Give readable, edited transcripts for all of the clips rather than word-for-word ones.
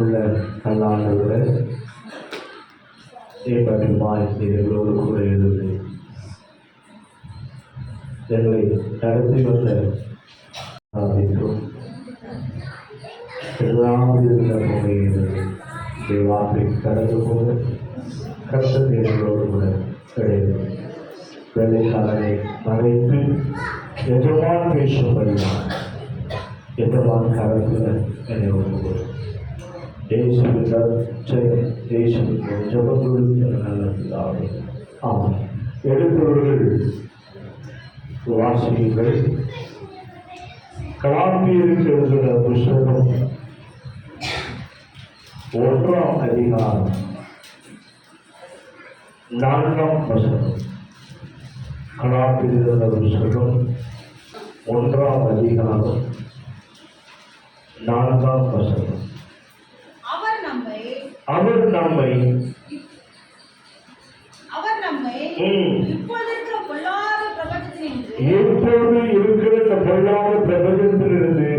உள்ள நல்லாண்டவரை ஏற்பட்டுமாய் எங்களோடு கூட இருந்து எங்களை நடத்தி வந்த எல்லாமே இருந்த முறையில் வார்த்தை கடந்து போக கஷ்டத்தை எங்களோடு கூட கிடையாது. வேலைக்காரனை மறைத்து எஜமான் பேசும்படிதான் எஜமான் கரத்தில் என்னை ஒன்று ஜபங்களும் நல்லதாகும். ஆமாம், எடுத்தவர்கள் வாசிகள் கலாத்தியருக்கு எழுதுகிற புஸ்தகம் 1ஆம் அதிகாரம் 4ஆம் வசனம். கலாத்தியர் எழுதுகிற புஸ்தகம் 1ஆம் அதிகாரம் 4ஆம் வசனம். அவர் நம்மை எப்போது இருக்கிற இந்த பொல்லாத பிரபஞ்சத்திலிருந்து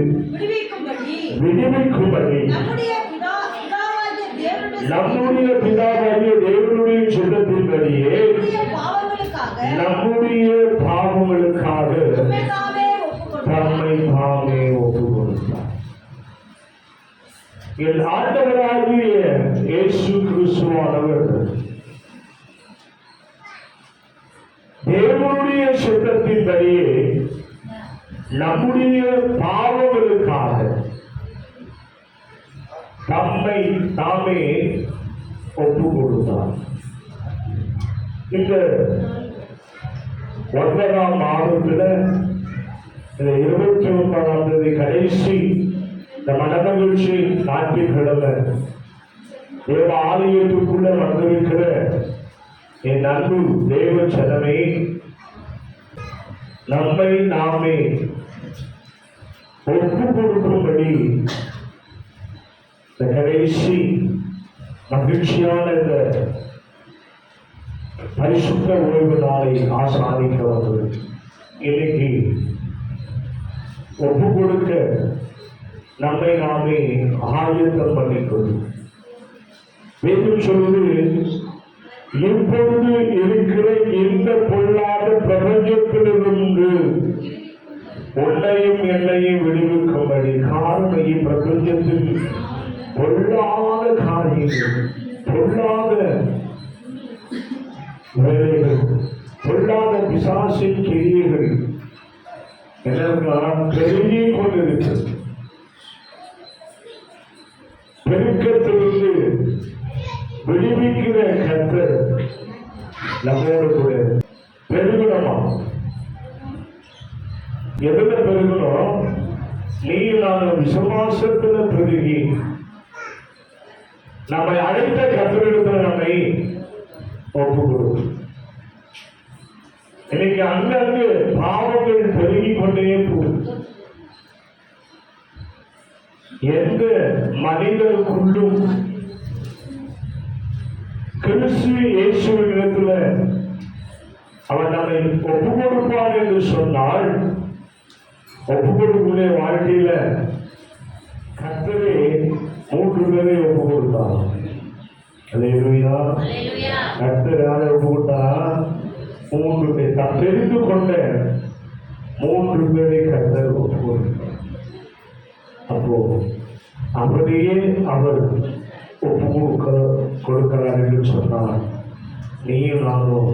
விடுவிக்கும்படி நம்முடைய பிதாவாகிய தேவனுடைய சித்தத்தின்படியே நம்முடைய பாவங்களுக்காக தம்மை தாமே ஒப்புக் கொடுத்தார். என் ஆண்டவராகிய இயேசு கிறிஸ்துவானவர் தேவனுடைய சித்தத்தின்படியே நம்முடைய பாவங்களுக்காக தம்மை தாமே ஒப்புக் கொடுத்தார். இந்த 9ஆம் மாதத்தில் 29ஆம் தேதி கடைசி இந்த மனமகிழ்ச்சி ஞாயிற்றுக்கிழமை தேவ ஆலயத்துக்குள்ள வந்திருக்கிற என் அன்பு தேவ ஜனமே, நம்மை நாமே ஒப்பு கொடுக்கும்படி இந்த கடைசி மகிழ்ச்சியான இந்த பரிசுத்த ஓய்வு நாளை ஆசாதிக்க வந்தது. இன்னைக்கு ஒப்பு கொடுக்க நம்மை நாமே ஆயத்தம் பண்ணிக்கொள்ளும். வேதம் சொல்வது, இப்பொழுது இருக்கிற இந்த பொல்லாத பிரபஞ்சத்திலிருந்து உன்னையும் என்னையும் விடுவிக்கும்படி. காரணம், இப்பிரபஞ்சத்தில் பொல்லாத காரியங்கள், பொல்லாத வேலைகள், பொல்லாத பிசாசின் கிரியைகள் எல்லாம் பெருகி கொண்டிருக்கிறது. பெருக்கத்திலிருந்து விடுவிக்கிற கர்த்தர் நம்மோடு கூட பெருகணுமா? எதுல பெருகணும்? நீ நான் விசுவாசத்துல பெருகி நம்மை அழைத்த கர்த்தரிடத்தில் நம்மை ஒப்பு கொடுக்கும். இன்னைக்கு அங்கங்கு பாவங்கள் பெருகி கொண்டே போகும். எந்த மனிதனுக்குள்ளும் கிறிஸ்து இயேசுவிடத்துல அவன் நம்மை ஒப்பு கொடுப்பான் என்று சொன்னால், ஒப்பு கொடுக்கிற வாழ்க்கையில கர்த்தரே 3 பேரை ஒப்பு கொடுத்தார். அல்லேலூயா. கர்த்தர் யாரை ஒப்பு கொடுத்தா? 3 பேர். தான் தெரிந்து கொண்ட 3 பேரை கர்த்தர் ஒப்பு கொடுத்தார். அப்போ அப்படியே அவர் ஒப்பு கொடுக்கிறார் என்று சொன்னார். நீயும் நானும்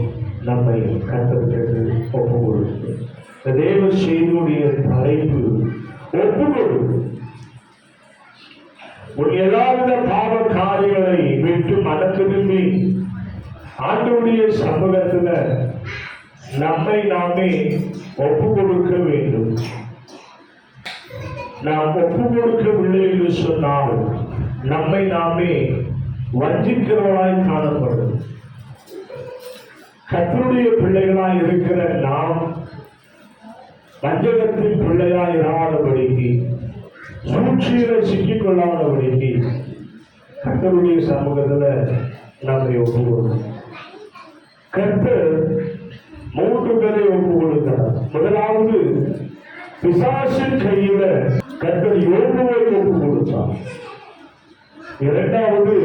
நம்மை கர்த்தருக்கு ஒப்பு கொடுத்து தேவ செய்தியுடைய தலைப்பு ஒப்பு கொடு. உன் எல்லாவித பாவ காரியங்களை விட்டு மன திரும்பி ஆண்டவருடைய சமூகத்துல நம்மை நாமே ஒப்பு கொடுக்க வேண்டும். நாம் ஒப்பு கொடுக்கவில்லை என்று சொன்னால் நம்மை நாமே வஞ்சிக்கிறவர்களாய் காணப்படும். கர்த்தருடைய பிள்ளைகளாய் இருக்கிற நாம் வஞ்சகத்தின் பிள்ளையாய் இராதபடிக்கு, சூழ்ச்சியில சிக்கிக்கொள்ளாதபடிக்கு கர்த்தருடைய சமூகத்துல நம்மை ஒப்பு கொடுக்கணும். கர்த்தர் 3 பேரை ஒப்பு கொடுக்கிறார். முதலாவது, பிசாசின் கையில கர்த்தர் யோபுவை ஒப்பு கொடுத்தார். இரண்டாவது,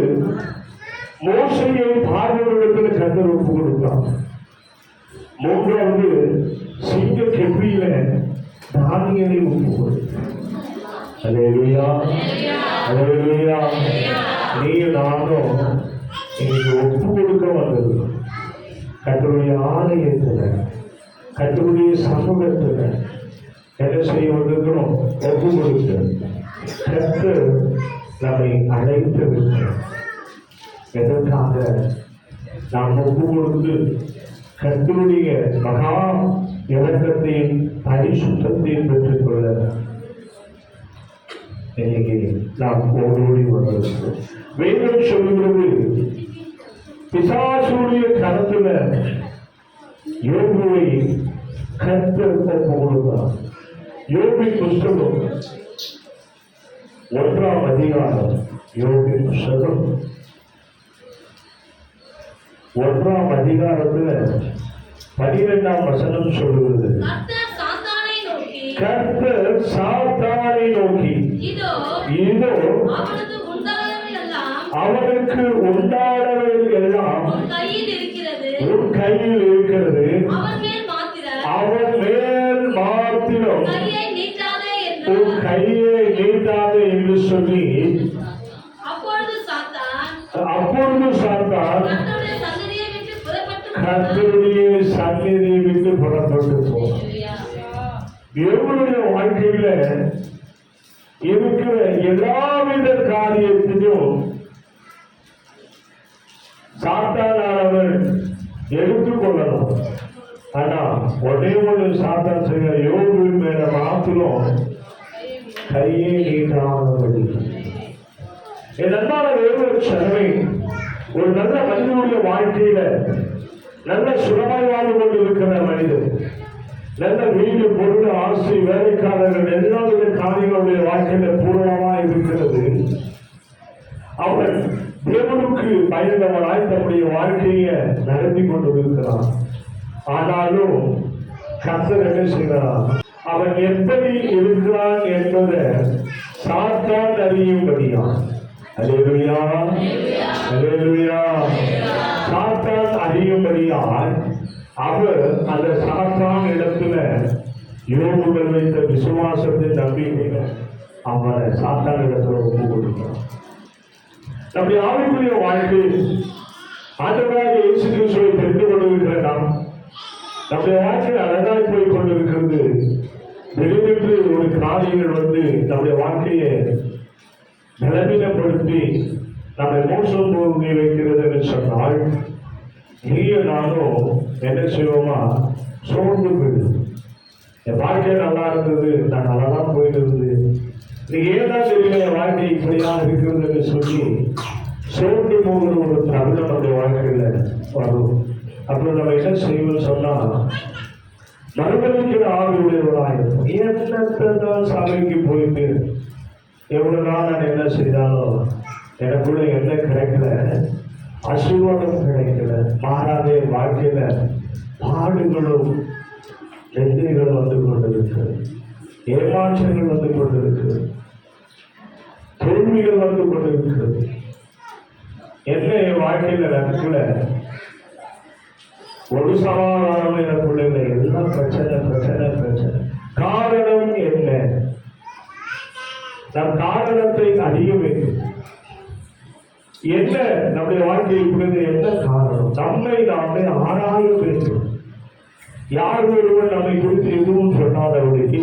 மோசையை பார்வோனிடத்தில் கர்த்தர் ஒப்பு கொடுத்தார். மூன்றாவது, சிங்க கெபியில தானியலை ஒப்பு கொடுத்தார். அல்லேலூயா, அல்லேலூயா. நீ நானும் இன்னைக்கு ஒப்பு கொடுக்க வந்தது கர்த்தருடைய ஆலயத்துல, கர்த்தருடைய சமூகத்துல என்ன செய்ய வந்திருக்கிறோம்? ஒப்பு கொடுக்க கர்த்தர் நம்மை அழைத்திருக்கிறார். எதற்காக? நாம் ஒப்பு கொடுத்து கர்த்தருடைய மகா இரக்கத்தையும் பரிசுத்தத்தையும் பெற்றுக்கொள்ள இன்னைக்கு நாம் ஓடோடி வந்திருக்கிறோம். வேதம் சொல்லுகிறது, பிசாசுடைய கரத்துல யோபுவை கர்த்தர் ஒப்பு கொடுத்தார். யோபின் புஸ்தகம் 1ஆம் அதிகாரம், யோபின் புஸ்தகம் 1ஆம் அதிகாரத்துல 12ஆம் வசனம் சொல்லுகிறது, கர்த்தர் சாத்தானை நோக்கி, இதோ அவனுக்கு உண்டானவைகள் எல்லாம் உன் கையில் இருக்கிறது, அவன் மேல் மாத்திரம் உன் கையை நீட்டாதே என்று சொல்லி, அப்பொழுது சாத்தான் கர்த்தருடைய சந்நிதியை விட்டு புறப்பட்டு போனான். எவருடைய வாழ்க்கையில இருக்கிற எல்லாவித காரியத்தையும் சாத்தானவன் எடுத்துக்கொள்ளணும். ஆனா ஒரே ஒரு சாத்தான் செய்ய, யோபுவின் மேல மாத்திரம் கையை நீட்டாதபடி. என் அன்பான வேறொரு சனமே, ஒரு நல்ல மனிதனுடைய வாழ்க்கையில நல்ல சுகமாய் வாழ்ந்து கொண்டு இருக்கிற மனிதன், நல்ல வீடு, பொருள், ஆசை, வேலைக்காரர்கள், எல்லா வித காரியங்களுடைய வாழ்க்கையில பூர்ணமாய் இருக்கிறது. அவன் தேவனுக்கு பயந்தவனாய் தன்னுடைய வாழ்க்கையை நடத்தி கொண்டிருக்கிறான். ஆனாலும் கர்த்தர் என்ன செய்கிறான்? அவன் எப்படி இருக்கிறான் என்பதை சாத்தான் அறியும்படியான். அல்லேலூயா, அல்லேலூயா. சாத்தான் அறியும்படியான் அவர் அந்த சாத்தான் இடத்துல யோபுகள் வைத்த விசுவாசத்தின் நம்பிக்கையில அவனை சாத்தான் இடத்துல ஒப்பு கொடுக்கிறான். நம்முடைய ஆவிக்குரிய வாழ்க்கை ஆண்டவராகிய இயேசு கிறிஸ்துவை தெரிந்து கொண்டிருக்கிற நாம், நம்முடைய வாழ்க்கை அழகாய் போய் கொண்டிருக்கிறது. திடீரென்று ஒரு காரியங்கள் வந்து நம்முடைய வாழ்க்கையை பலவீனப்படுத்தி நம்மை மோசம் போகி வைக்கிறது என்று சொன்னால், நீயும் நானும் என்ன செய்வோமா? சோர்ந்து போயிடுது. என் வாழ்க்கை நல்லா இருந்தது, நான் நல்லா தான் போயிட்டு இருந்தது, நீ ஏதான் தெரியல என் வாழ்க்கை இப்படியா இருக்கிறது என்று சொல்லி சோர்ந்து போகிற ஒரு தருணம் நம்முடைய வாழ்க்கையில வரும். அப்புறம் நம்ம என்ன செய்வோம் சொன்னா, மறுபடிக்கிற ஆவியுடையவராயிருக்கும். என்னத்தான் சபைக்கு போயிட்டு எவ்வளவு நாள் நான் என்ன செய்தாலும் எனக்குள்ள என்ன கிடைக்கல, ஆசீர்வாதம் கிடைக்கல, மாறாத வாழ்க்கையில பாடுகளும் நெஞ்சைகளும் வந்து கொண்டிருக்கு, ஏமாற்றங்கள் வந்து கொண்டிருக்கு, தோல்விகள் வந்து கொண்டிருக்கிறது. என்ன என் வாழ்க்கையில நடக்கல, ஒரு சமாதானம் எனக்குள்ள இல்லை, எல்லாம் பிரச்சனை பிரச்சனை பிரச்சனை. காரணம் என்ன? நம் காரணத்தை அறிய வேண்டும். என்ன நம்முடைய வாழ்க்கையில் புரிந்து என்ன காரணம்? நம்மை நாமே ஆராய வேண்டும். யார் ஒருவர் நம்மை குறித்து எதுவும் சொன்னாதவர்களுக்கு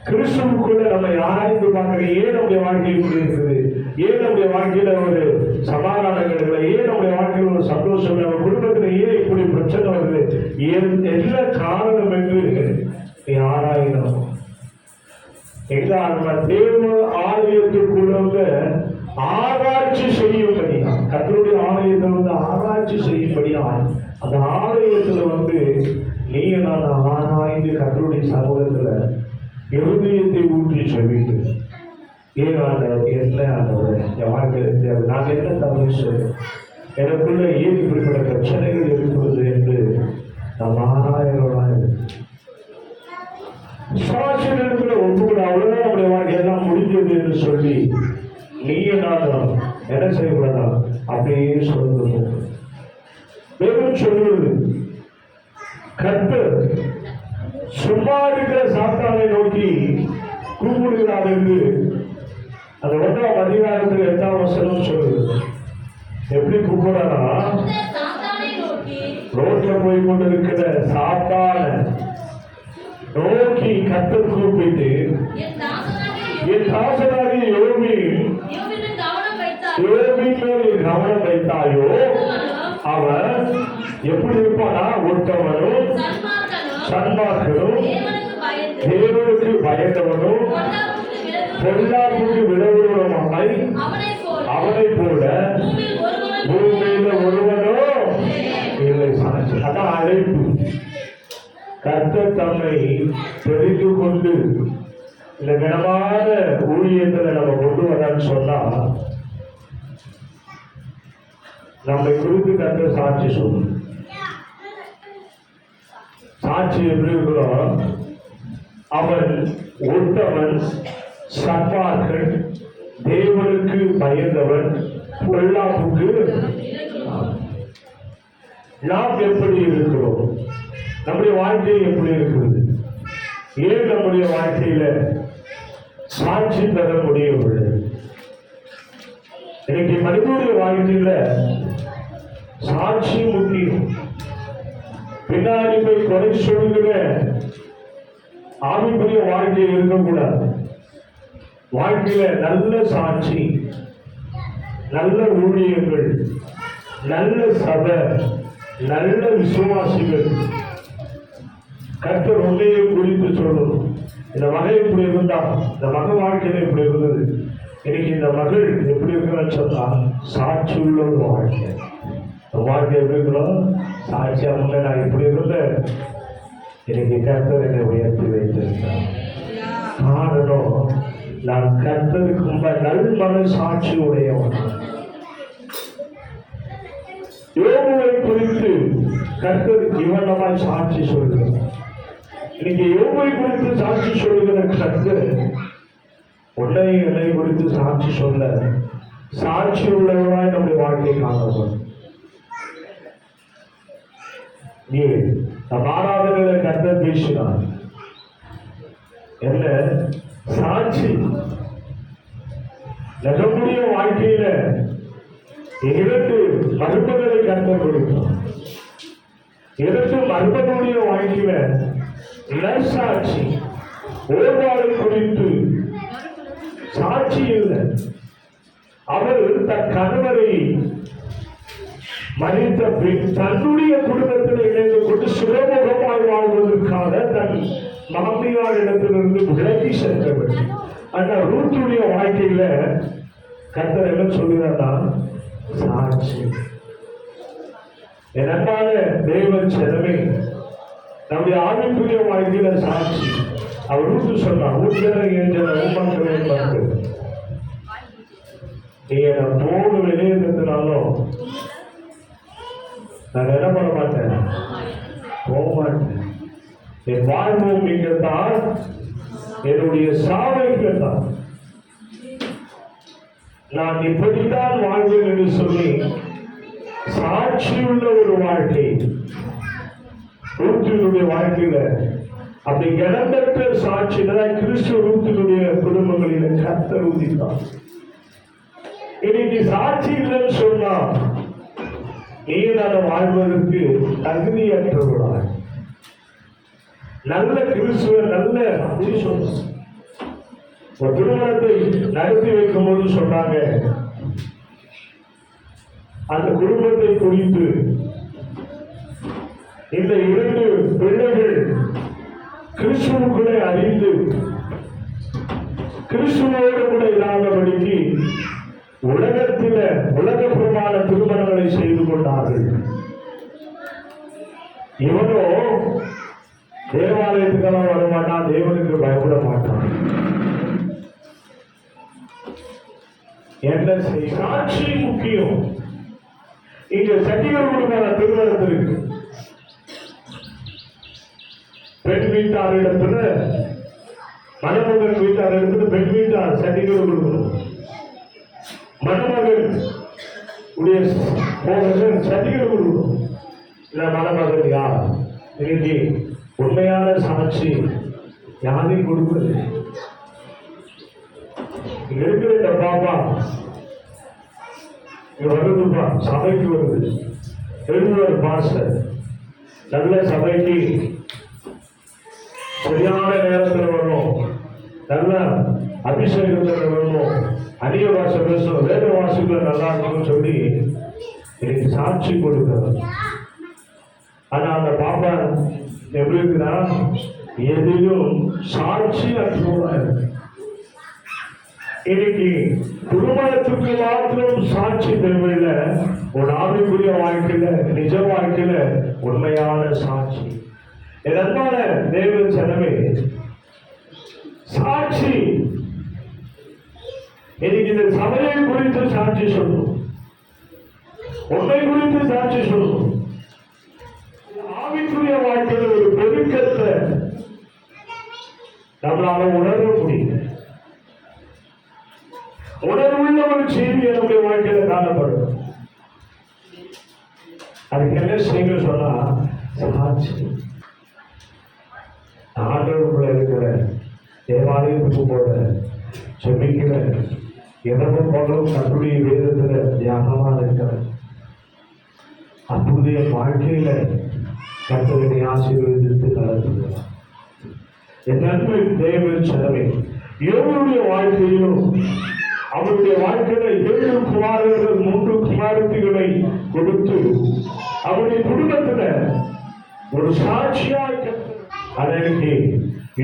கிறிஸ்துவுக்குள்ள நம்மை ஆராய்ந்து பார்க்க, ஏன் நம்முடைய வாழ்க்கையில் இப்படி இருக்குது, ஏன் நம்முடைய வாழ்க்கையில ஒரு சமாதானங்கள் இல்லை, ஏன் நம்முடைய வாழ்க்கையில் ஒரு சந்தோஷம் இல்லை, நம்ம குடும்பத்தில் ஏன் இப்படி பிரச்சனை வருது, என்ன காரணம் என்று நீ ஆராயணும். நம்ம தேவ ஆலயத்திற்குள்ள ஆராய்ச்சி செய்யும்படியா, கர்த்தருடைய ஆலயத்தை வந்து ஆராய்ச்சி செய்யும்படியா, அந்த ஆலயத்துல வந்து நீ நான் ஆராய்ந்து கர்த்தருடைய சமூகத்துல இருதயத்தை ஊற்றி சொல்லிட்டு, ஏன் ஆண்டவர் என்ன ஆண்டவர் என் வாழ்க்கையில் நான் என்ன தவறு சொல்றேன், எனக்குள்ள ஏன் இப்படிப்பட்ட பிரச்சனைகள் இருக்கிறது என்று நாம் ஆராயறோம். விசுவாசத்தில் இருக்கிற ஒப்புக்கூட அவ்வளவுதான் நம்முடைய வாழ்க்கை எல்லாம் முடிஞ்சது என்று சொல்லி நீயும் நானும் என்ன செய்யக்கூடாதா? அப்படியே சொல்லுங்க. வேதம் சொல்லுவது, கர்த்தர் சும்மா இருக்கிற சாத்தானை நோக்கி கூப்பிடுகிறார் என்று அந்த 1ஆம் அதிகாரத்தில் 8ஆம் வசனம் சொல்லுது. எப்படி கூப்பிடுறாரா? ரோட்ல போய் கொண்டிருக்கிற சாத்தான நோக்கி கர்த்தர் கூப்பிட்டு, என் தாசனாகிய யோபின் மேல் கவனம் வைத்தாயோ, அவன் எப்படி இருப்பானா? உத்தமனும் சன்மார்க்கனும் தேவனுக்கு பயந்தவனும் பொல்லாப்புக்கு விடவுள்ளவனாய் அவனை போல பூமியில ஒருவனோ இல்லை. அதான் அழைப்பு. கர்த்தர் தம்மை தெரிந்து கொண்டு இந்த கனமான ஊழியங்களை நம்ம கொண்டு வரான்னு சொன்னா, நம்மை குறித்து கர்த்தர் சாட்சி சொல்லும். சாட்சி எப்படி இருக்கிறோம்? அவன் உத்தமன், சன்மார்க்கன், தேவனுக்கு பயந்தவன், பொல்லாப்புக்கு. நாம் எப்படி இருக்கிறோம்? நம்முடைய வாழ்க்கை எப்படி இருக்கிறது? ஏன் நம்முடைய வாழ்க்கையில சாட்சி பெற முடியவில்லை? இன்னைக்கு மனிதனுடைய வாழ்க்கையில சாட்சி முக்கியம். பின்னாடி போய் குறை சொல்லுகிற ஆவிக்குரிய வாழ்க்கை இருக்கக்கூடாது. வாழ்க்கையில நல்ல சாட்சி, நல்ல ஊழியர்கள், நல்ல சபை, நல்ல விசுவாசிகள், கர்த்தர் உண்மையை குறித்து சொல்லணும். இந்த மகள் இப்படி இருந்தா, இந்த மகள் வாழ்க்கையில இப்படி இருந்தது, இன்னைக்கு இந்த மகள் எப்படி இருக்கிறான்னு சொன்னா சாட்சி உள்ள ஒரு வாழ்க்கை. வாழ்க்கை எப்படி இருக்கிறோம்? சாட்சி. அவங்க நான் இப்படி இருந்தேன், இன்னைக்கு கர்த்தர் என்னை உயர்த்தி வைத்திருக்கிறார். காரணம், நான் கர்த்தருக்கு ரொம்ப நல்மன சாட்சி உடையவன். யோபுவை குறித்து கர்த்தர் இவனமாய் சாட்சி சொல்கிறார். இன்னைக்கு யோபுவை குறித்து சாட்சி சொல்லுகிற கர்த்தர் உன்னை என்னை குறித்து சாட்சி சொல்ல சாட்சி உள்ளவராய் நம்முடைய வாழ்க்கை காணப்படும். நீ நம் ஆராதனையில கர்த்தர் பேசினார். என்ன சாட்சி? நம்முடைய வாழ்க்கையில 2 மருமகளை கர்த்தர் கொடுத்தார். 2 மருமகளுடைய வாழ்க்கையில சாட்சி. ஓர்வாளை குறித்து சாட்சி இல்லை. அவர் தன் கணவரை மனித பின் தன்னுடைய குடும்பத்தில் இணைந்து கொண்டு சுலபமாய் வாழ்வதற்காக தன் மாமியார் இடத்திலிருந்து விலகி சென்றவர். ஆனா ரூத்துடைய வாழ்க்கையில கர்த்தர் என்ன சொல்கிறார்னா சாட்சி. என் அன்பான தேவ ஜனமே, நம்முடைய ஆவிக்குரிய வாழ்க்கையில சாட்சி. அவர் ரூத்து சொன்னார், ஊற்றனை என்ற உமக்களை பார்த்து நீ என்னை போடு வெளியேற்றத்தினாலும் நான் என்ன பண்ண மாட்டேன், போக மாட்டேன். என் வாழ்வும் இங்கத்தான், என்னுடைய சாவை இங்கத்தான். நான் இப்படித்தான் வாழ்வேன் என்று சொல்லி சாட்சியுள்ள ஒரு வாழ்க்கை ரூத்தினுடைய வாழ்க்கையில அப்படி இடம்பெற்ற சாட்சி கிறிஸ்துவ ரூத்தினுடைய குடும்பங்களில கர்த்தர் உதித்தார். இன்னைக்கு சாட்சி இல்லைன்னு சொன்னா நீ நான் வாழ்வதற்கு தகுதியற்றவர்களாய் நல்ல கிறிஸ்துவ நல்ல அப்படி சொன்ன ஒரு திருமணத்தை நடத்தி வைக்கும் போது சொன்னாங்க, அந்த குடும்பத்தை குறித்து இந்த 2 பிள்ளைகள் கிறிஸ்துவுக்குள்ளே அறிந்து கிறிஸ்துவோடு கூட இல்லாதபடிக்கு உலகத்தில உலகபுறமான திருமணங்களை செய்து கொண்டார்கள். இவனோ தேவாலயத்துக்கெல்லாம் வரமாட்டான், தேவனுக்கு பயப்பட மாட்டான். என்ன சாட்சி முக்கியம். இங்க சட்டிகளுக்கான திருமணத்திற்கு பெண் வீட்டார் இடத்துல மணமகன் வீட்டார் இடத்துல பெண் வீட்டார் சட்டிகள் கொடுக்கணும். மணமகன் உடைய சர்டிபிகேட் கொடுக்கணும். இல்ல மணமகன் யார் இன்னைக்கு உண்மையான சாட்சி யாரையும் கொடுக்குறது இருக்கிற இந்த பாப்பா இங்க வருதுப்பா, சபைக்கு வருது, எழுதுவார் பாஸ்டர், நல்ல சபைக்கு சரியான நேரத்தில் வரணும், நல்ல அபிஷேகத்தில் வரணும், அதிக பாஷை பேசணும், வேத வாசிப்புல நல்லா இருக்கணும்னு சொல்லி எனக்கு சாட்சி கொடுக்கிறார். ஆனா அந்த பாப்பா எப்படி இருக்குன்னா எதிலும் சாட்சி அற்றுவார். இன்னைக்கு திருமணத்துக்கு மாத்திரம் சாட்சி தேவையில்லை, ஒரு ஆவிக்குரிய வாழ்க்கையில நிஜ வாழ்க்கையில உண்மையான சாட்சி. என் அன்பான தேவ ஜனமே, சாட்சி இன்னைக்கு இந்த சபையை குறித்து சாட்சி சொல்லணும், உண்மை குறித்து சாட்சி சொல்லணும். ஆவிக்குரிய வாழ்க்கையில ஒரு பெருக்கத்தை நம்மளால உணர முடியும். உணர்வுள்ள ஒரு செய்தி நம்முடைய வாழ்க்கையில காணப்படும். அதுக்கு என்ன செய்ய சொன்னா சாட்சி. ஆண்டவருக்குள்ள இருக்கிற தேவாலயத்துக்கு போற செபிக்கிற இடமும் போலும் கட்டுடைய வேதத்துல தியாகமா இருக்கிற அப்போதைய வாழ்க்கையில கர்த்தரை ஆசீர்வதித்து நடத்துகிறார். என் நன்மை தேவ செலவை யோபுடைய வாழ்க்கையிலும் அவருடைய வாழ்க்கையில 7 குமாரர்கள் 3 குமாரத்திகளை கொடுத்து அவருடைய குடும்பத்துல ஒரு சாட்சியாக அன்னைக்கு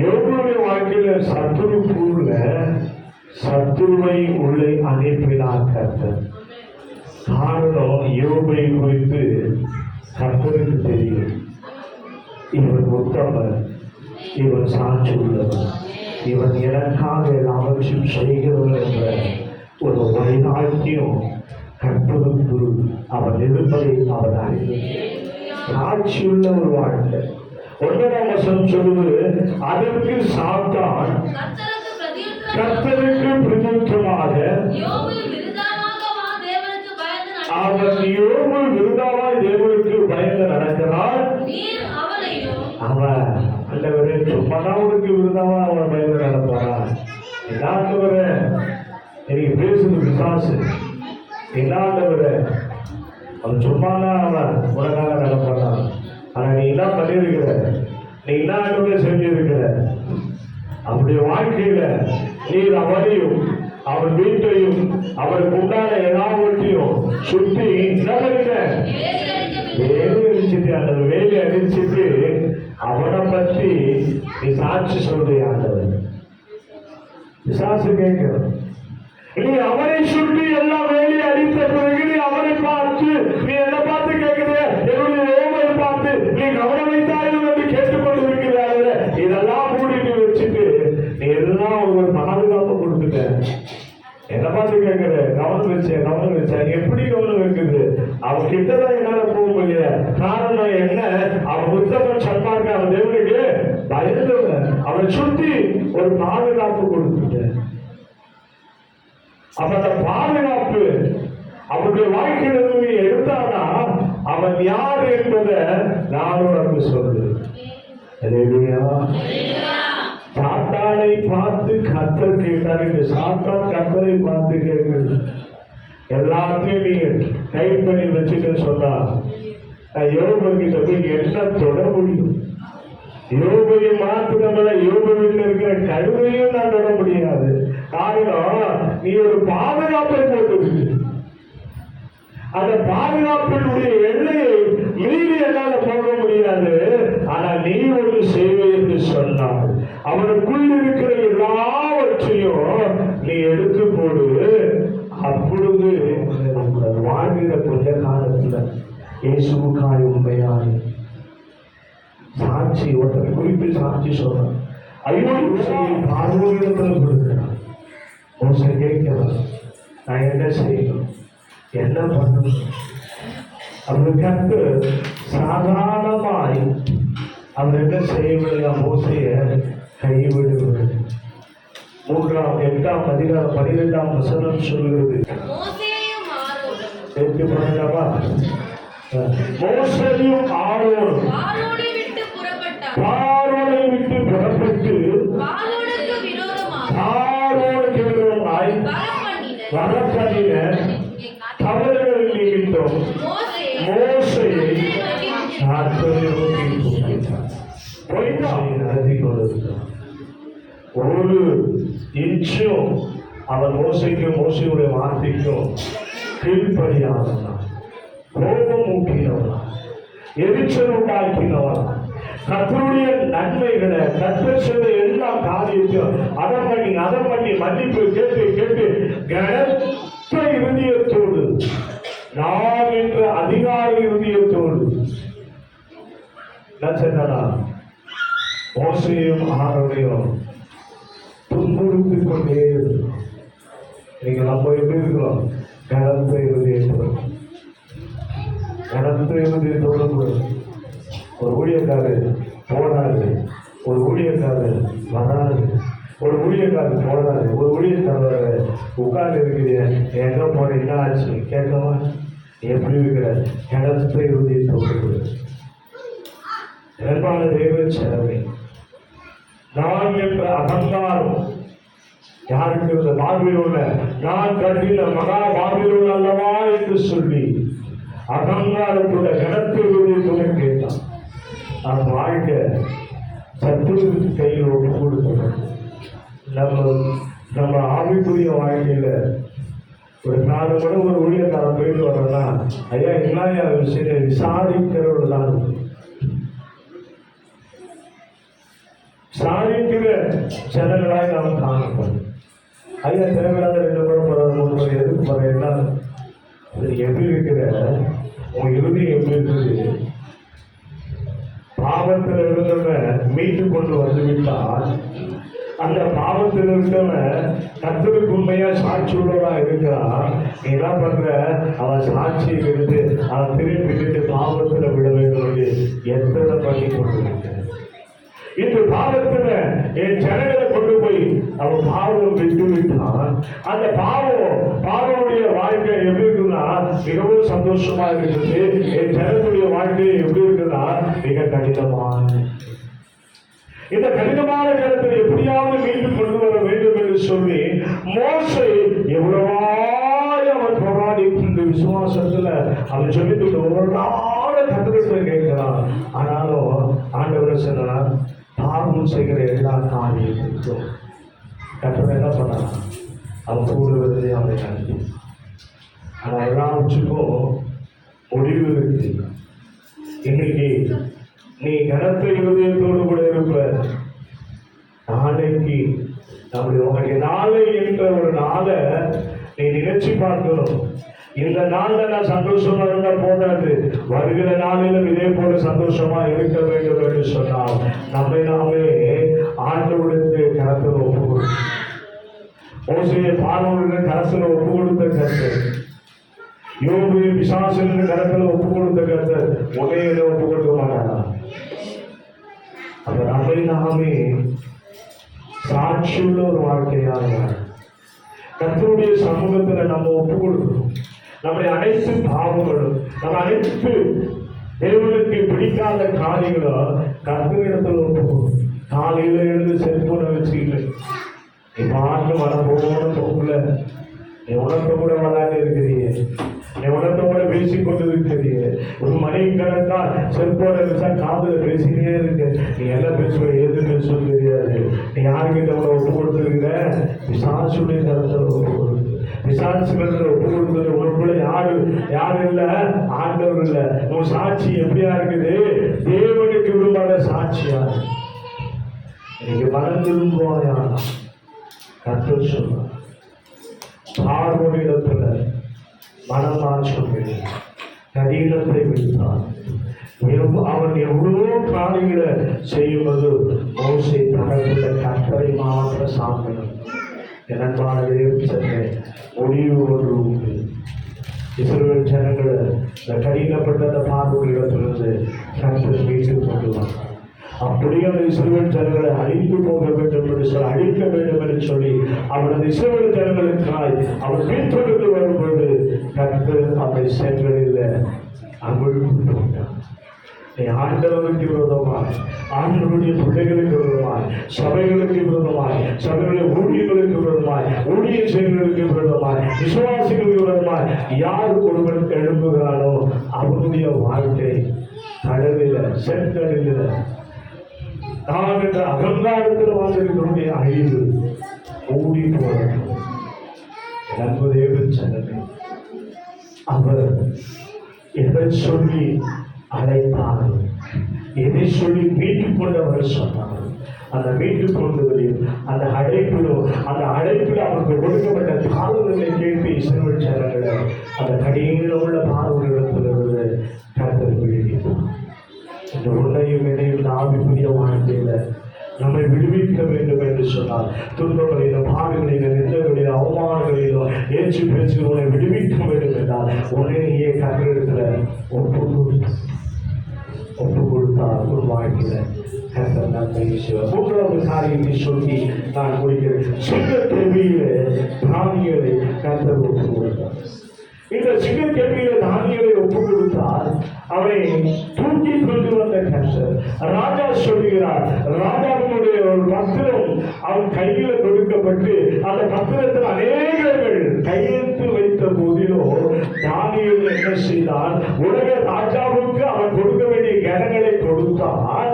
யோபுடைய வாழ்க்கையில சத்துரு கூறுல சத்துருவை உள்ளே அனுப்பினார் கர்த்தர். காரணம் யோபை குறித்து கர்த்தருக்கு தெரியும். இவன் உத்தமர், இவன் சாட்சி உள்ளவர், இவன் எனக்காக எல்லாவற்றையும் செய்கிறவன் என்ற ஒரு வைராக்கியம் கற்பதற்கு அவன் இருப்பதை அவன் அறிந்து சாட்சியுள்ள ஒரு வாழ்க்கை. 1ஆம் வசனம் சொல்லுவது, அதற்கு சாத்தான் கர்த்தருக்கு பிரதியுத்தரமாக அவன் யோபு விருதாவாய் தேவனுக்கு பயந்து நடக்கிறான். அவன் ஆண்டவரே சும்மாதான் உனக்கு விருதாவா அவன் பயந்து நடப்பாரா? எல்லாத்தவர எனக்கு பேசுது பிசாசு. எல்லாத்தவர அவன் சும்மாதான் அவன் உனக்காக நடப்பானா? ஆனா நீ எல்லாம் பண்ணியிருக்கிற, நீ எல்லாம் செஞ்சிருக்கிற. அவருடைய வாழ்க்கையில நீர் அவரையும் அவன் வீட்டையும் அவருக்கு உண்டான எல்லாவற்றையும் சுற்றி வேலை அடிச்சுட்டு அந்த வேலை அடிச்சுட்டு அவனை பற்றி நீ சாட்சி சொல்றிய ஆண்டவர். விசாசு கேட்கிறோம், நீ அவனை சுற்றி எல்லாம் வேலையை அடித்த பிறகு நீ அவனை பார்த்து நீ என்ன பார்த்து கேட்கிற? என்னுடைய யோபை பார்த்து நீ கவனம் வைத்தாயும் என்று கேட்டுக்கொண்டு இருக்கிறார். இதெல்லாம் மூடிட்டு வச்சுட்டு நீ எல்லாம் ஒரு பாதுகாப்பு கொடுத்துட்ட. என்ன பார்த்து கேட்கிற? கவனம் வச்சேன். எப்படி கவனம் வைக்குது? அவன் கிட்டதான் என்னால போக முடியல. காரணம் என்ன? அவன் உத்தமன் சன்மார்க்க அவன் தேவனுக்கு பயந்தவன். அவனை சுத்தி ஒரு பாதுகாப்பு கொடுத்துட்டேன். அப்ப அந்த பாதுகாப்பு அவனுடைய வாழ்க்கையிலிருந்து எடுத்தானா அவன் யார் என்பதை நானும் உனக்கு சொல்றேன். சாத்தானை பார்த்து கர்த்தர் கேட்டார். இந்த சாத்தான் கர்த்தரை பார்த்து கேட்கிறது. எல்லாத்தையும் நீங்க டைப் பண்ணி வச்சுட்டு சொன்னா யோபுகிட்ட போய் என்ன தொட முடியும்? யோபையை மாத்திரமல்ல, யோபு வீட்டில் இருக்கிற கழுதையும் நான் தொட முடியாது. காரணம் நீ ஒரு பாதுகாப்பை போட்டு அந்த பாதுகாப்பினுடைய எல்லையை மீறி என்னால போக முடியாது. ஆனா நீ ஒரு சேவை என்று சொன்னால் அவனுக்குள் இருக்கிற எல்லாவற்றையும் நீ எடுத்து போடு. அப்பொழுது வாழ்கிற கொஞ்ச காலத்துல இயேசுவுக்காய் உண்மையான சாட்சி ஒருத்தர் குறித்து சாட்சி சொல்றான். ஐயோ பார்வையிடத்துல கொடுக்கிறான். மோசை கேட்கிறான், நான் என்ன செய்யணும், என்ன பண்ணணும்? அவருக்கு சாதாரணமாய் அவர் என்ன செய்யவில்லை, மோசைய கைவிடுவது. 8ஆம் அதிகாரம் 12ஆம் வசனம் சொல்கிறது. எடுத்து பண்ணலாமா? மோசேயும் ஆரோனும் பார்வோனை விட்டு புறப்பட்டு பார்வோனுக்கு விரோதமாய் வரப்பண்ணின தவறுகள் நிமித்தம் மோசேயை நடத்தி கொண்டிருக்கிறார். ஒரு இன்ச்சும் அவன் மோசைக்கும் மோசையுடைய வார்த்தைக்கும் கீழ்ப்படியாதவனா, கோபம் ஊட்டினவனா, எரிச்சல் உண்டாக்கினவனா, கர்த்தருடைய நன்மைகளை கர்த்தர் செய்த எல்லா காரியத்தையும் அதை பண்ணி மன்னிப்பு கேட்டு கனத்த இருதயத்தோடு, நான் என்ற அதிகார இருதயத்தோடு என்னன்னா மோசையும் ஆரோனையும் துன்புறுத்திக் கொண்டே இருக்கிறோம். நீங்க நம்ம எப்படி இருக்கிறோம்? கனத்த இருதயத்தோடு ஒரு ஊழியக்காரர் போனாரு, ஒரு ஊழியக்காரர் வராது, ஒரு ஊழியக்காரர் போனாரு, ஒரு ஊழியக்காரர் உட்கார்ந்து இருக்கிறீங்க, எங்க போன என்ன ஆச்சு கேட்கவா? எப்படி இருக்கிற கனத்த இருதயத்தோடு நிர்மாண தேவ சேவை. நான் என்ற அகங்காரம் யாருக்கு இந்த பாபிலோன்ல நான் கட்டின மகா பாபிலோன் அல்லவா என்று சொல்லி அகங்காரத்தோட கனத்துவதை கேட்டான். அந்த வாழ்க்கை சத்துருவின் கையில் ஒப்பு கொடுக்கணும். நம்ம ஆவிக்குரிய வாழ்க்கையில ஒரு 4 கூட ஒரு ஊழியக்காரன் போயிட்டு வர்றோம்னா, ஐயா என்ன விஷயத்தை விசாரிக்கிறவர்கள் தான் சாதிக்கிற ஜனங்களாய் நாம் காணப்படும். ஐயா தேவையில்லாத 2 முறை போறது 3 முறை எதுக்கு போறேன்னா, எப்படி இருக்கிற உங்க இறுதியம் எப்படி இருக்குது? பாவத்தில் இருந்தவன் மீட்டு கொண்டு வந்துவிட்டால் அந்த பாவத்தில் இருந்தவன் கர்த்தருக்கு உண்மையா சாட்சி உள்ளவனா இருக்கிறான். நீ என்ன பண்ற? அவன் சாட்சியை விட்டு அவன் திருப்பிட்டு பாவத்தில் விட வேண்டும் எத்தனை பண்ணி கொண்டிருக்க. இந்த பாவத்துல என் ஜனங்களை கொண்டு போய் அவன் பாவம் விட்டு விட்டான். அந்த பாவனுடைய வாழ்க்கை எப்படி இருக்குன்னா மிகவும் சந்தோஷமா இருக்குது. என் ஜனத்துடைய வாழ்க்கை எப்படி இருக்குன்னா மிக கடினமான. இந்த கடினமான நேரத்தில் எப்படியாவது மீண்டும் கொண்டு வர வேண்டும் என்று சொல்லி மோசே எவ்வளவாய் அவன் போராடி இந்த விசுவாசத்துல அவன் சொல்லிட்டு ஒரு நாள் கத்திரத்தை கேட்கிறான். ஆனாலும் ஆண்டவர் சொன்னார், பாவம் செய்கிற எல்லா காரியத்திற்கும் கத்தர் என்ன பண்ணான்? அவன் கூடுவதை அவனை கண்டு. ஆனால் எல்லாவற்றுக்கும் முடிவு இருக்கு. இன்னைக்கு நீ கனத்த இருதயத்தோடு கூட இருப்ப. நாளைக்கு நம்முடைய நாளை என்ற ஒரு நாளை நீ நினைச்சு பார்க்கணும். இந்த நாள்ல நான் சந்தோஷமா இருந்தா போதாது, வருகிற நாளிலும் இதே போல சந்தோஷமா இருக்க வேண்டும் என்று சொன்னால் நம்மை நாமே ஆண்டவருக்கு கரத்தில் ஒப்பு கொடுக்கும். மோசேயை பார்வோனுடைய கரத்தில் ஒப்பு கொடுத்த கர்த்தர், யோபு பிசாசின் கரத்தில் ஒப்பு கொடுத்த கர்த்தர் உன்னையில ஒப்பு கொடுக்க மாட்டானா? அப்ப நம்மை நாமே சாட்சியுள்ள ஒரு வாழ்க்கையாக கர்த்தருடைய சமூகத்துல நம்ம ஒப்பு கொடுக்கணும். நம்முடைய அனைத்து பாவங்களும், நம்ம அனைத்து தேவனுக்கு பிடிக்காத காரியங்களும் கர்த்தரிடத்தில் ஒப்புக்கணும். காலையில எழுந்து செல்போனை வச்சுக்கிட்டு நீ பாட்டு வரப்போன்னு போகல, நீ உனக்கு கூட விளையாண்டு இருக்கிறீங்க, நீ உனக்கு கூட பேசிக்கொண்டு இருக்கிறீங்க. ஒரு மணிக்கணக்கா செல்போனை வச்சா காதுல பேசிக்கிட்டே இருக்கு. நீ என்ன பேசுவ ஏது பேசுவது தெரியாது. நீ யாருக்கிட்ட கூட ஒப்பு கொடுத்துருக்கிற? பிசாசுடைய கருத்தில் ஒப்பு கொடுத்து, பிசாசுகள் ஒப்பு கொடுத்தது உனக்குள்ள யாரு இல்ல, ஆண்டவர் இல்ல. உன் சாட்சி எப்படியா இருக்குது? தேவனுக்கு விரும்பாத சாட்சியா. நீங்க மனம் திரும்புவாயா? கர்த்தர் சொல்றார், பார்வோனிடத்துல மனம் மாற்றவில்லை, கடினத்தை விட்டான். அவன் எவ்வளோ காரியங்களை செய்யும்போது மோசே தனக்குள்ள கர்த்தரை மாற்ற சாப்பிடும். எனக்கான முடிவு ஒன்று உண்டு. இஸ்ரவேல் ஜனங்களை இந்த கடினப்பட்ட பார்வையிடத்திலிருந்து கர்த்தர் மீட்டு கொண்டு வந்தார். அப்படியே அந்த இஸ்ரவேல் ஜனங்களை அழிந்து போக வேண்டும் என்று சொல்லி அழிக்க வேண்டும் என்று சொல்லி அவர் அந்த இஸ்ரவேல் ஜனங்களுக்காய் அவர் பின்தொடர்ந்து வரும்போது கர்த்தர் அவரை சென்றதில் அமிழ்ந்து விட்டார். ஆண்டவருக்கு விரோதமாய், ஆண்டவருடைய பிள்ளைகளுக்கு விரோதமாய், சபைகளுக்கு விரோதமாய், சபைகளுடைய ஊழியர்களுக்கு விரோதமாய், ஊழிய செயல்களுக்கு விரோதமாய், விசுவாசிகளுக்கு விரோதமாய் யார் ஒருவன் எழும்புகிறானோ அவனுடைய வாழ்க்கை கடலில் சென்றடில் நான் என்ற அகங்காரத்தில் வாழ்ந்தவர்களுடைய அழிவு ஓடி போறது நண்பதேவன் சொன்னது. அவர் எதை சொல்லி அழைத்தார், எதை சொல்லி மீட்டுக் கொண்டவர் சொன்னார். அந்த மீட்டுக் கொண்டவரையும் அந்த அழைப்பில் அவருக்கு கொடுக்கப்பட்ட காலங்களை கேட்டு இஸ்ரவேல் ஜனங்களை அந்த கடியில் உள்ள பார்வையிடத்திலிருந்து கர்த்தர் விடுவித்தார். இந்த உன்னையும் இணையும் ஆவிக்குரிய வாழ்க்கையில நம்மை விடுவிக்க வேண்டும் என்று சொன்னார். துன்பங்களிலும் பாடுகளிலும் நிந்தங்களிலும் அவமானங்களிலும் ஏற்று பேச்சு உன்னை விடுவிக்க வேண்டும் என்றால் உன்னையே கர்த்தரிடத்துல ஒப்பு கொடுத்தார். ஒரு வாழ்க்கையில கர்த்தர் நன்மை செய்வார். மூன்றாவது காரியத்தை சொல்லி நான் முடிக்கிறேன். சிங்க கேள்வியில தானியலை கர்த்தர் ஒப்பு கொடுத்தார். இந்த சிங்க கேள்வியில தானியலை ஒப்பு கொடுத்தார். அவரை தூக்கி கொண்டு வந்த கர்த்தர் ராஜா சொல்லுகிறார். ராஜாவினுடைய ஒரு பத்திரம் அவன் கையில கொடுக்கப்பட்டு அந்த பத்திரத்தில் அநேகர்கள் கையெழுத்து வைத்த போதிலும் தானியேல் என்ன செய்தான்? உலக ராஜாவுக்கு அவன் கொடுக்க வேண்டிய கனங்களை கொடுத்தான்.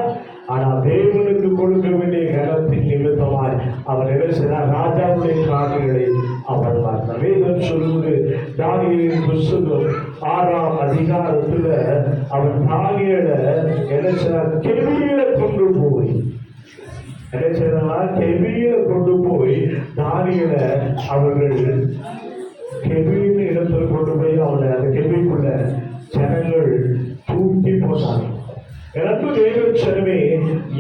ஆனால் தேவனுக்கு கொடுக்க வேண்டிய கனத்தின் நிமித்தமாய் அவன் என்ன செய்தார்? ராஜாவுடைய காரியங்களை அவன் பார்த்தான். வேதம் சொல்லுவது தானியேலின் புத்தகம் 6ஆம் அதிகாரத்துல அவன் தானியேலை என்ன செய்தார்? கெபியில கொண்டு போய் என்ன செய்தார்? கெபியில கொண்டு போய் தானியேலை அவர்கள் கெபியின் இடத்துல கொண்டு போய் அவனை அந்த கெபிக்குள்ள ஜனங்கள் தூக்கி போனார்கள். எனக்கு தேவச்சனமே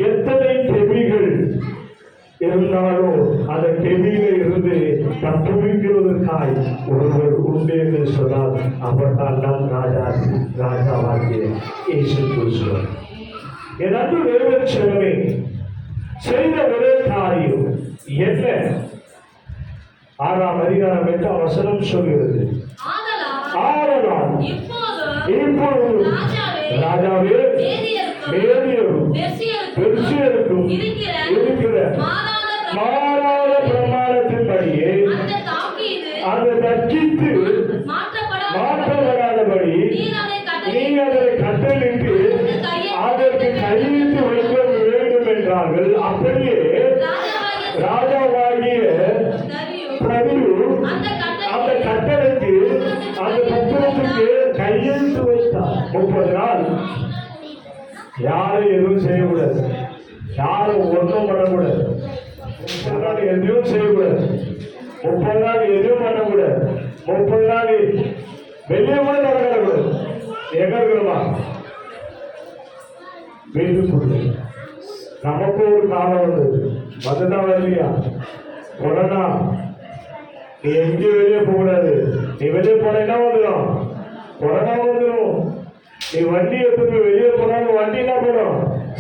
எத்தனை கெபிகள் இருந்தாலும் அந்த கெபியில இருந்து தப்புவிக்கிறதற்காய் ஒருவர் உண்டு என்று சொன்னால் அவர் தான் நம் ராஜாவாகிய இயேசு கிறிஸ்து. எனக்கு தேவச்சனமே செய்த ஒரே காரியம் என்ன? 6ஆம் அதிகாரம் 8ஆம் வசனம் சொல்கிறது. ஆதலால் இப்பொழுது ராஜாவே மேதியரும் பெர்சியருக்கும் இருக்கிற மாறாத பிரமாணத்தின்படியே அந்த தக்கித்து மாற்றப்படாதபடி நீ அதை கட்டளிட்டு அதற்கு கையெழுத்து வைக்க வேண்டும் என்றார்கள். அப்படியே ராஜாவாகிய அந்த கட்டளைக்கு அந்த பத்திரத்துக்கு கையெழுத்து வைத்தார். 30 நாள் யாரும் எதுவும் செய்யக்கூடாது, யாரும் ஒன்றும் பண்ணக்கூடாது, 30 நாள் எதுவும் செய்யக்கூடாது, 30 நாள் எதுவும் பண்ணக்கூடாது, 30 நாள் வெளியே கூட நடக்கக்கூடாது. எங்க இருக்கிறோமா? வீட்டுக்குள்ள. நமக்கு ஒரு காலம் வந்தது, வந்துதான் வரலையா? கொரோனா. நீ எங்கேயும் வெளியே போகக்கூடாது. நீ வெளியே போனா என்ன வந்துடும்? கொரோனா வந்துடும். நீ வண்டி எடுத்து வெளியே போனாலும் வண்டி என்ன பண்ணும்?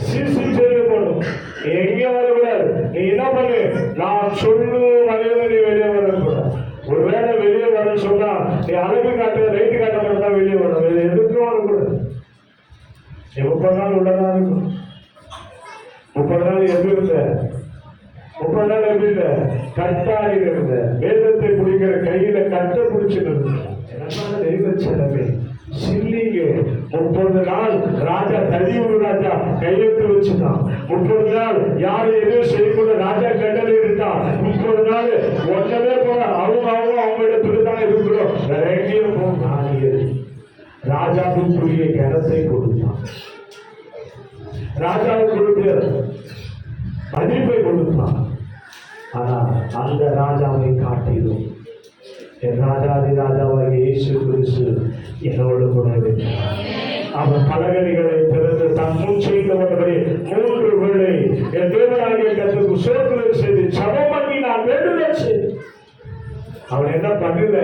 சிசி செய்ய போடும். நீ எங்கேயும் வரக்கூடாது. நீ என்ன பண்ணு? நான் சொல்லும் வகையில நீ வெளியே வரக்கூடாது. ஒருவேளை வெளியே வர சொன்னா நீ அழகு காட்ட ரைட்டு காட்ட மட்டும் தான் வெளியே வரும். வேற எதுக்கும் வரக்கூடாது. 30 நாள் உள்ளதா இருக்கும். 30 நாள் எப்படி இருந்த? 30 நாள் எப்படி இருந்த? கட்டாரி இருந்த. வேதத்தை பிடிக்கிற கையில கட்ட பிடிச்சிருந்த. தெய்வச்சனமே சில்லிங்க 30 நாள் ராஜா தரியூர் ராஜா கையெழுத்து வச்சுட்டான். 30 நாள் யாரும் எதுவும் செய்யக்கூட ராஜா கட்டளை இருந்தான். 30 நாள் ஒன்னவே போல அவங்க இடத்துலதான் இருக்கிறோம். வேற எங்கேயும் போக ராஜாவுக்குரிய கனத்தை கொடுத்தான். ராஜாவுக்கு மதிப்பை கொடுத்தான். ஆனா அந்த ராஜாவை காட்டிலும் என் ராஜாதி ராஜாவாகிய இயேசு கிறிஸ்து என்னோடு கூட அவர் பலகணிகளை திறந்து தன் முன் செய்தவர்களை 3 வேளை என் தேவனாகிய கர்த்தருக்கு சோதனை செய்து ஜெபம் பண்ணி நான் வேண்டுதல் செய்தேன். அவன் என்ன பண்ணல?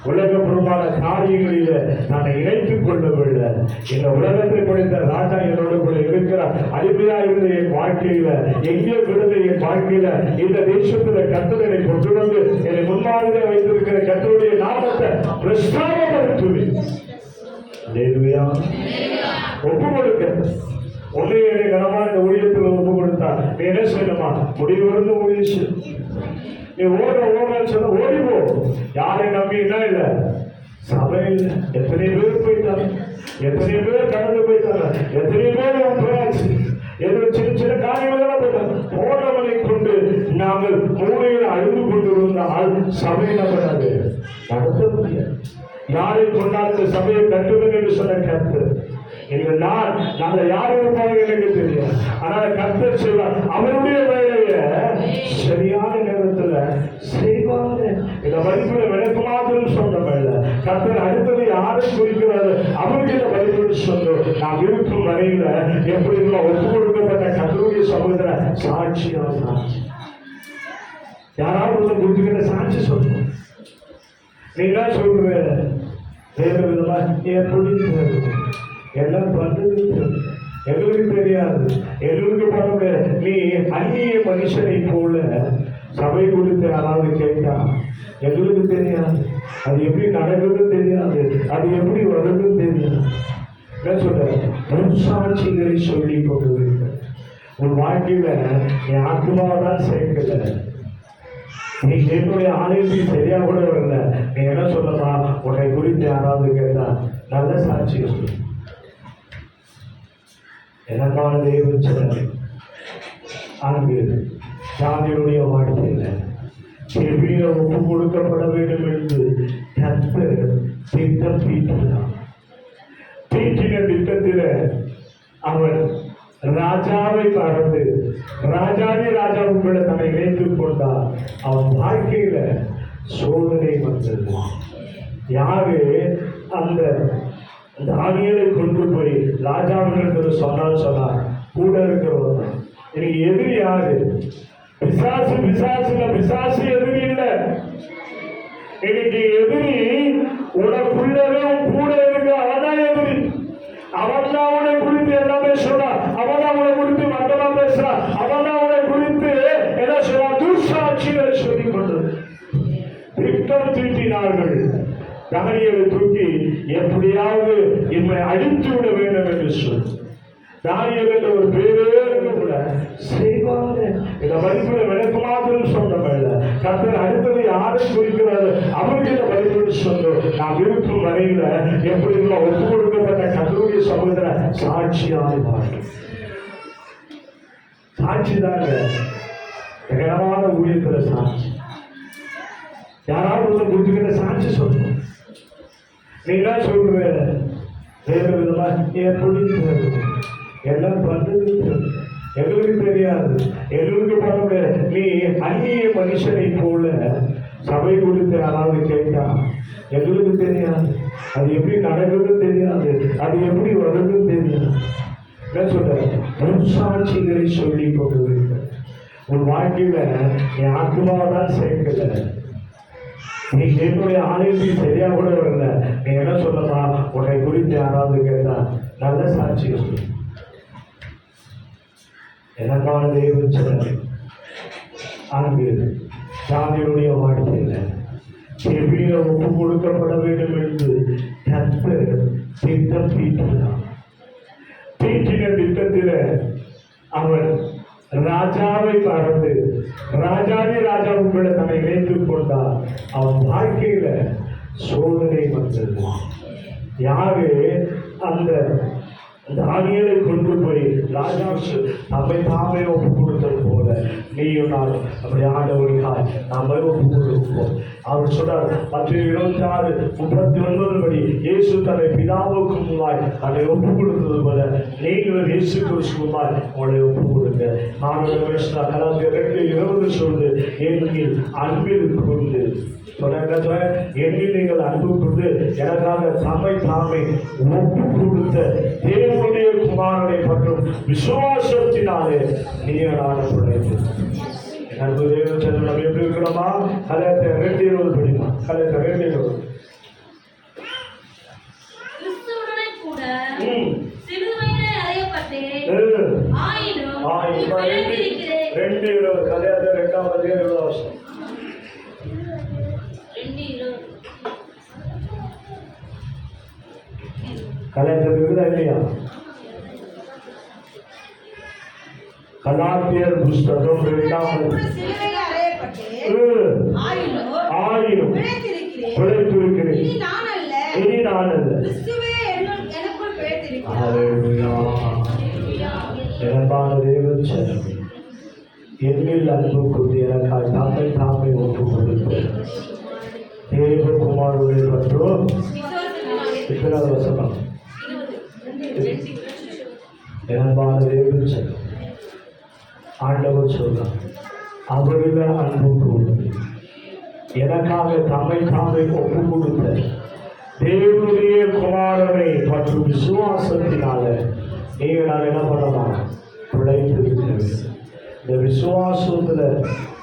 உலகபுறமான காரியங்களில நான் இணைத்துக் கொள்ளவில்லை. இந்த உலகத்தை படைத்த ராஜா என்னோட கூட இருக்கிறார். அடிமையா இருந்த என் வாழ்க்கையில எங்கே விடுத என் வாழ்க்கையில இந்த தேசத்துல கர்த்தரை கொண்டு வந்து என்னை முன்மாதிரியாக வைத்திருக்கிற கர்த்தருடைய நாமத்தை பிரஸ்தாபப்படுத்துவேன். ஒப்பு கொடுக்க உன்னைய கனமா இந்த ஊழியத்தில் ஒப்பு கொடுத்தா நீ என்ன செய்யணுமா? முடிவு முடிச்சு நீ ஓட சொல்ல ஓடிப்போ. யாரை நம்பி என்ன இல்லை சபையில் எத்தனை பேர் போயிட்டாங்க, எத்தனை பேர் கடந்து போயிட்டாங்க, எத்தனை பேர் போயாச்சு. எதில் சின்ன சின்ன காரியங்கள் போயிட்டாங்க. போனவனை கொண்டு நாங்கள் மூளையில் அழுது கொண்டிருந்தால் சபை நம்பராது நடத்த முடியாது. யாரை கொண்டாந்து சபையை கட்டுவது என்று சொன்ன கருத்து நாங்கள் யார் இருப்பாங்க எனக்கு தெரியும். ஆனால் கர்த்தர் செய்வார். அவருடைய வேலையை சரியான நேரத்தில் செய்வாங்க. இந்த பைபிள விளக்கு மாத்திரம் சொன்னமில்ல. கர்த்தர் அடுத்தது யாரை குறிக்கிறாரு அவருக்கு இந்த பைபிள் சொன்னோம். நாம் இருக்கும் வரையில எப்படி ஒப்பு கொடுக்கப்பட்ட கர்த்தருடைய சமூகத்துல சாட்சியாக யாராவது குறிப்பிட்ட சாட்சி சொல்லணும். நீங்க சொல்ற வேறு விதமா எப்படி எல்லாம் பண்றது எங்களுக்கு தெரியாது. எங்களுக்கு பண்ண நீ அந்நிய மனுஷனை போல சபை கொடுத்து யாராவது கேட்டா எங்களுக்கு தெரியாது. அது எப்படி நடக்குது தெரியாது, அது எப்படி வருது தெரியாது. என்ன சொல்ற சாட்சிகளை சொல்லி கொண்டு உன் வாழ்க்கையில என் ஆத்மாவதான் சேர்க்கல. நீ என்னுடைய ஆலயத்தில் சரியா கூட வரல. நீ என்ன சொல்லலாம்? உன்னை குறித்து யாராவது கேட்டா நல்ல சாட்சி சொல்லு. எனக்கான தெய்வம் சொன்னது அங்கு தாவியுடைய வாழ்க்கையில செவியில ஒப்பு கொடுக்கப்பட வேண்டும் என்று கர்த்தர் திட்டம் தீட்டினார். தீட்டின திட்டத்தில அவன் ராஜாவை மறந்து ராஜாதி ராஜாவுக்குள்ள தன்னை இணைத்துக் கொண்டார். அவன் வாழ்க்கையில சோதனை வந்தது. யாரு அந்த தானியேலை கொண்டு போய் ராஜாவிற்கு சொன்னார் கூட இருக்கிறவங்க எனக்கு எதிரி யாரு? பிசாசு. பிசாசு எதிரி இல்லை. இன்னைக்கு எதிரி உனக்குள்ளவே கூட இருக்கு. அவன்தான் எதிரி. அவன் தான் உன்னை குறித்து எல்லாமே சொல்றான். அவன் தான் உன்னை குறித்து மட்டமா பேசுறான். அவன் தான் உன்னை குறித்து என்ன சொல்றான்? துர்சாட்சிகளை சொல்லிக் கொண்டது. திட்டம் தீட்டினார்கள். தானியேலை தூக்கி எப்படியாவது இவனை அழித்து விட வேண்டும் என்று சொல்லி தானியேல் என்ற ஒரு பேரே கூட செய்வாங்க. இந்த பைபிள விளக்கு மாத்திரம் சொன்னமில்ல. கர்த்தர் அடுத்தது யாரை குறிக்கிறாரு அவருக்கு இந்த பைபிள் சொன்னோம். நாம் இருக்கும் வரையில எப்படி ஒப்பு கொடுக்கப்பட்ட கர்த்தருடைய சமூகத்துல சாட்சியாக சாட்சிதாங்க கனமான ஊழியத்துல சாட்சி. யாராவது குறிப்பிட்ட சாட்சி சொல்லணும். நீங்க சொல்ற வேறு விதமா எப்படி எல்லாம் பண்றது எங்களுக்கு தெரியாது. எங்களுக்கு பண்ண நீ அந்நிய மனுஷனை போல சபை கொடுத்து யாராவது கேட்டா எங்களுக்கு தெரியாது. அது எப்படி நடக்குது தெரியாது, அது எப்படி வருது தெரியாது. என்ன சொல்ற சாட்சிகளை சொல்லி கொண்டு உன் வாழ்க்கையில என் ஆத்மாவதான் சேர்க்கல. நீ என்னுடைய ஆலயத்தில் சரியா கூட வரல. நீ என்ன சொல்லலாம்? உன்னை குறித்து யாராவது கேட்டா நல்ல சாட்சி சொல்லு. எனக்கான தெய்வம் சொன்னது அங்கு தாவியுடைய வாழ்க்கையில செவியில ஒப்பு கொடுக்கப்பட வேண்டும் என்று கர்த்தர் திட்டம் தீட்டினார். தீட்டின திட்டத்தில அவன் ராஜாவை மறந்து ராஜாதி ராஜாவுக்குள்ள தன்னை இணைத்துக் கொண்டார். அவன் வாழ்க்கையில சோதனை வந்தது. யாரு அந்த தானியேலை கொண்டு போய் ராஜா நம்மை தாமே ஒப்பு கொடுத்தது போல நீயும் நான் அப்படி ஆண்டவருக்காய் நாம ஒப்பு கொடுப்போம். அவர் சொன்னார் 26:39 படி இயேசு தன்னை பிதாவுக்கு முன்னாய் தன்னை ஒப்பு கொடுத்தது போல நீங்களும் இயேசு கிறிஸ்துவாய் உங்களை ஒப்பு கொடுங்க. நான் கலாச்சாரம் 2:20 சொல்லுது எண்ணில் அன்பில் கொண்டு எண்ணில் நீங்கள் அன்பு கொண்டு எனக்காக தம்மை தாமே ஒப்பு கொடுத்த தேவனுடைய குமாரனை மற்றும் விசுவாசத்தினாலே நீராடப்படுகிறது. அன்பு தேவ எப்படி இருக்கணுமா? கலையத்தை 2:20 படிமா. கலையத்தை 2:20 இப்ப 2:20 கல்யாணம் 2ஆம் அதிகாரம் 20 வருஷம் கல்யாணத்துக்கு இருக்குதா இல்லையா? கலாத்தியர் புஸ்தகம் 2ஆம் ஆயிரம் பிழைத்திருக்கிறேன், இனி நான் அல்ல. எனக்கான தேவன் செல்வி என்னில் அன்பு கொண்டு எனக்காக தாமை ஒப்பு கொடுத்து தேவகுமாருடைய பற்றும் இத்தனாவது வசனம் எனக்கான தேவன் செல்வி ஆண்டவர் சொல்றார், அவரில் அன்பு கூர்ந்து எனக்காக தாமை ஒப்பு கொடுத்த தேவனுடைய குமாரனை மற்றும் விசுவாசத்தினால நீங்கள் நான் என்ன பண்ணலாம்? பிழைத்திருக்கிறேன். இந்த விசுவாசத்தில்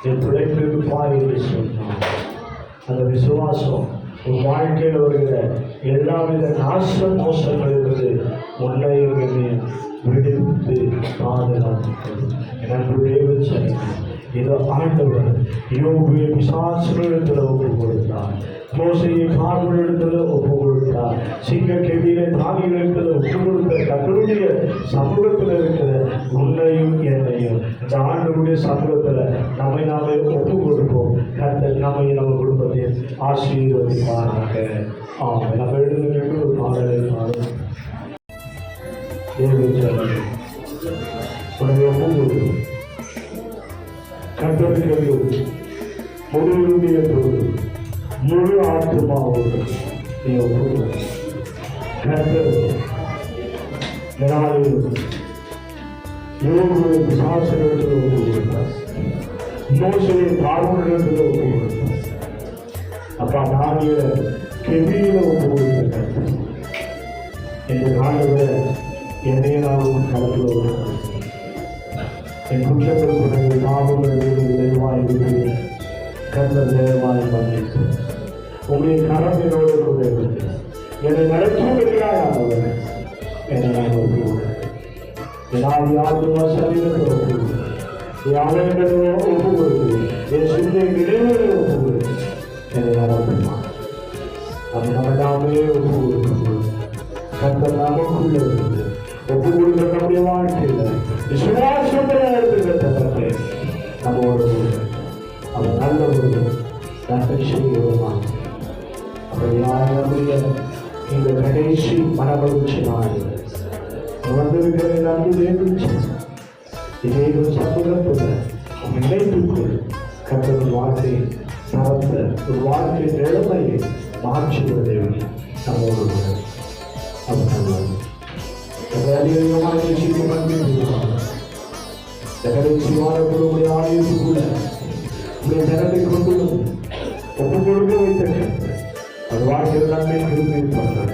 என் பிழைத்திருப்பா என்று சொன்னான். அந்த விசுவாசம் உன் வாழ்க்கையில் வருகிற எல்லாவித நாச மோசங்களிலிருந்து உன்னையும் என்னையும் விடுவித்து பாதுகாத்துக்கிறது. எனக்கு தேவன் இதோ ஆண்டவர் யோபுவை பிசாசுகளிடத்தில் ஒப்பு கொடுத்தார், மோசையை பார்வையிடத்தில் ஒப்பு கொடுத்தார், சிங்க கெவியிலே தானியத்தில் ஒப்பு கொடுத்த கர்த்தருடைய சமூகத்தில் இருக்கிற உன்னையும் என்னையும் இந்த ஆண்டவருடைய சமூகத்தில் நாமே ஒப்பு கொடுப்போம். கர்த்தர் நம்ம குடும்பத்தை ஆசீர்வதிப்பாராக. நம்ம எழுதுகின்ற ஒரு பாடலை பாடும் உன்னை ஒப்பு கொடுக்கும் கர்த்தருக்கு முழு இருதயத்தோடு முழு ஆத்மாவோடு நீ ஒப்பு கர்த்தர் யோபுவை பிசாசுகளிடத்தில் ஒப்பு கொடுத்தார், மோசையை பார்வோனிடத்தில் ஒப்பு கொடுத்தார், அப்பா தானிய கெபியில ஒப்பு கொடுத்தார். இந்த நாளில் என்னைய நான் கடத்தில் வருகிறேன். என் குற்றங்கள் சொன்னது பாவங்கள் தெளிவாய் இருக்கிறது. கர்த்தர் தேவாய் மன்னித்து உங்களுடைய கரம் என்னோடு கூட இருக்கிறது. என்னை நடத்துவதற்காக ஆண்டவரே என்னை நான் ஒப்புக்கொள்கிறேன். என் ஆவியாத்மா சரீரத்தை ஒப்புக்கொள்கிறேன். என் ஆலயங்களை ஒப்புக்கொள்கிறேன். என் சிந்தை நினைவுகளை ஒப்புக்கொள்கிறேன். என்னை நடத்துமா அது நம்ம நாமே ஒப்புக்கொள்கிறோம். கர்த்தர் நமக்குள்ள இருக்குது. ஒப்பு கொடுக்கிற நம்முடைய வாழ்க்கையில் விசுவாசத்தை நம்மோடு அவர் நல்ல ஒரு நன்மை செய்கிறோம். அப்படியாக இந்த கடைசி மனமகிழ்ச்சி நாள் வந்திருக்கிற நன்மை இதே ஒரு சமூகத்தில் நினைத்துக்குள் கர்த்தர் வாழ்க்கை நடந்த ஒரு வாழ்க்கை நிலைமையை மாற்றுவதை நம்மோடு அவர் நல்லது. அதிகமாக கடைசிவாரங்களுடைய ஆயுசுக்குள்ள உடைய ஜனத்தை கொண்டு ஒப்பு கொடுக்க வைத்த அது வாழ்க்கையில் நன்மை இருப்பார்கள்.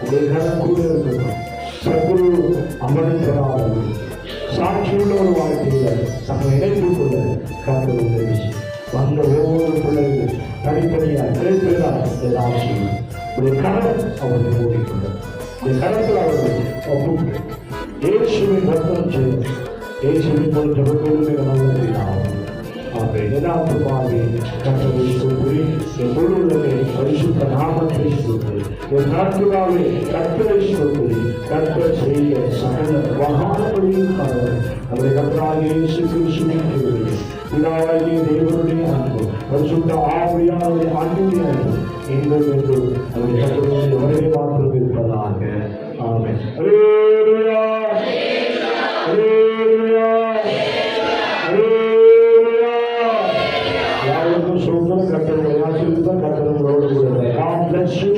உடைய கடன் கூட இருக்கணும். சத்ரு அமர்ந்தராது சாட்சியுள்ள ஒரு வாழ்க்கையில் நம்ம இணைத்துக் கொள்ள காத்த உதவி வந்த ஒவ்வொரு பிள்ளைகள் தனித்தனியாக கிடைப்பதால் ஆட்சியும் உடைய கடன் அவர்களை ஓடிக்கொண்டார். இந்த கணக்கில் அவர்கள் ஒப்பு இயேசுவின் ரத்தம் செய்யும் இயேசுவின் போன்ற நல்ல எதார்த்தமாக கர்த்தரை சொல்லி என் முழுவதை பரிசுத்த நாமத்தை சொல்லி என் நாட்களாவே கர்த்தரை சொல்லி கர்த்தர் செய்ய சகல மகாபலியும் நம்முடைய கர்த்தராகிய இயேசு கிறிஸ்துவின் பிதாவாகிய தேவனுடைய அன்பு பரிசுத்த ஆவியானவருடைய அன்புடைய அன்பு இன்றும் என்றும் நம்முடைய கர்த்தருடைய வருகை மாற்றம் இருப்பதாக. ஆமென். அல்லேலூயா அல்லேலூயா அல்லேலூயா. யாருக்கும் சொல்ற கர்த்தருடைய ஆசீர்வாதம் கர்த்தரோடு கூட. God bless you.